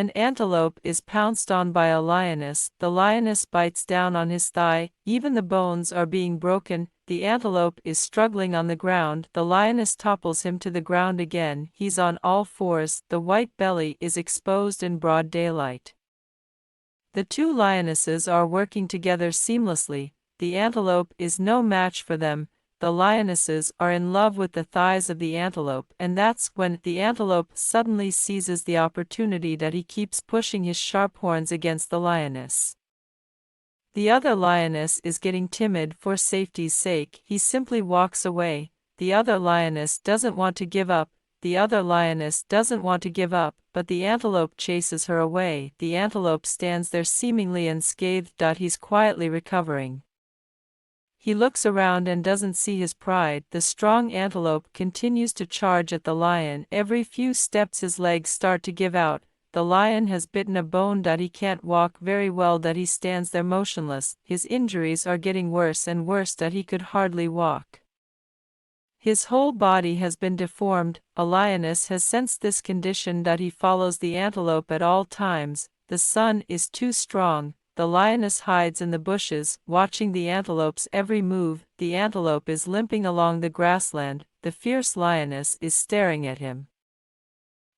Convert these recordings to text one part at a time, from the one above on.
An antelope is pounced on by a lioness. The lioness bites down on his thigh, even the bones are being broken. The antelope is struggling on the ground. The lioness topples him to the ground again. He's on all fours. The white belly is exposed in broad daylight. The two lionesses are working together seamlessly. The antelope is no match for them. The lionesses are in love with the thighs of the antelope, and that's when the antelope suddenly seizes the opportunity that he keeps pushing his sharp horns against the lioness. The other lioness is getting timid for safety's sake. He simply walks away. The other lioness doesn't want to give up. The other lioness doesn't want to give up, but the antelope chases her away. The antelope stands there seemingly unscathed. He's quietly recovering. He looks around and doesn't see his pride. The strong antelope continues to charge at the lion. Every few steps his legs start to give out. The lion has bitten a bone. He can't walk very well. He stands there motionless. His injuries are getting worse and worse. He could hardly walk. His whole body has been deformed. A lioness has sensed this condition. He follows the antelope at all times. The sun is too strong. The lioness hides in the bushes, watching the antelope's every move. The antelope is limping along the grassland. The fierce lioness is staring at him.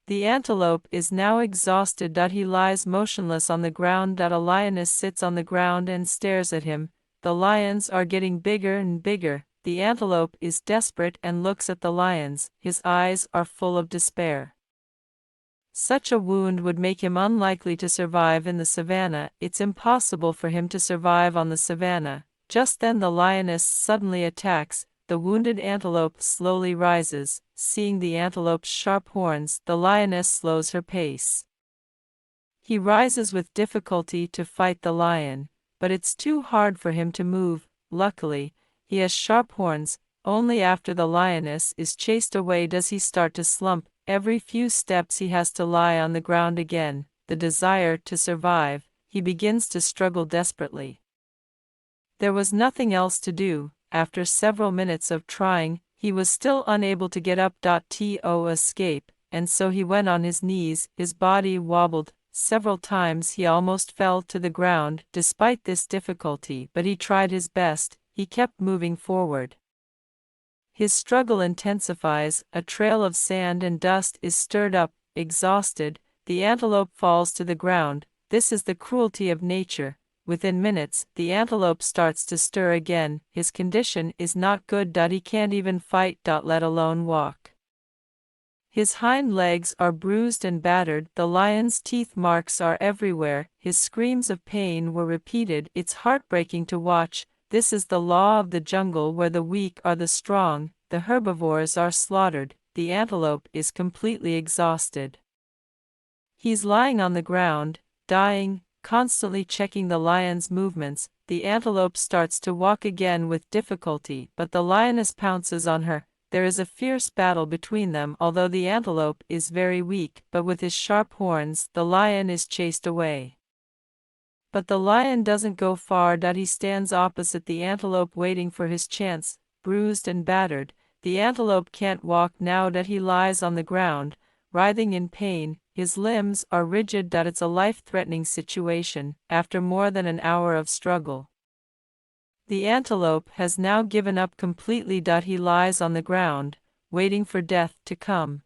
The antelope is now exhausted. He lies motionless on the ground. A lioness sits on the ground and stares at him. The lions are getting bigger and bigger. The antelope is desperate and looks at the lions. His eyes are full of despair. Such a wound would make him unlikely to survive in the savannah. It's impossible for him to survive on the savannah. Just then the lioness suddenly attacks. The wounded antelope slowly rises. Seeing the antelope's sharp horns, the lioness slows her pace. He rises with difficulty to fight the lion, but it's too hard for him to move. Luckily, he has sharp horns. Only after the lioness is chased away does he start to slump. Every few steps he has to lie on the ground again. The desire to survive, he begins to struggle desperately. There was nothing else to do. After several minutes of trying, he was still unable to get up. To escape, and so he went on his knees. His body wobbled. Several times he almost fell to the ground. Despite this difficulty, but he tried his best. He kept moving forward. His struggle intensifies. A trail of sand and dust is stirred up. Exhausted, the antelope falls to the ground. This is the cruelty of nature. Within minutes, the antelope starts to stir again. His condition is not good. He can't even fight, let alone walk. His hind legs are bruised and battered. The lion's teeth marks are everywhere. His screams of pain were repeated. It's heartbreaking to watch. This is the law of the jungle, where the weak are the strong. The herbivores are slaughtered. The antelope is completely exhausted. He's lying on the ground, dying, constantly checking the lion's movements. The antelope starts to walk again with difficulty, but the lioness pounces on her. There is a fierce battle between them. Although the antelope is very weak, but with his sharp horns, the lion is chased away. But the lion doesn't go far. He stands opposite the antelope waiting for his chance. Bruised and battered, the antelope can't walk now. He lies on the ground, writhing in pain. His limbs are rigid. It's a life-threatening situation. After more than an hour of struggle, the antelope has now given up completely. He lies on the ground, waiting for death to come.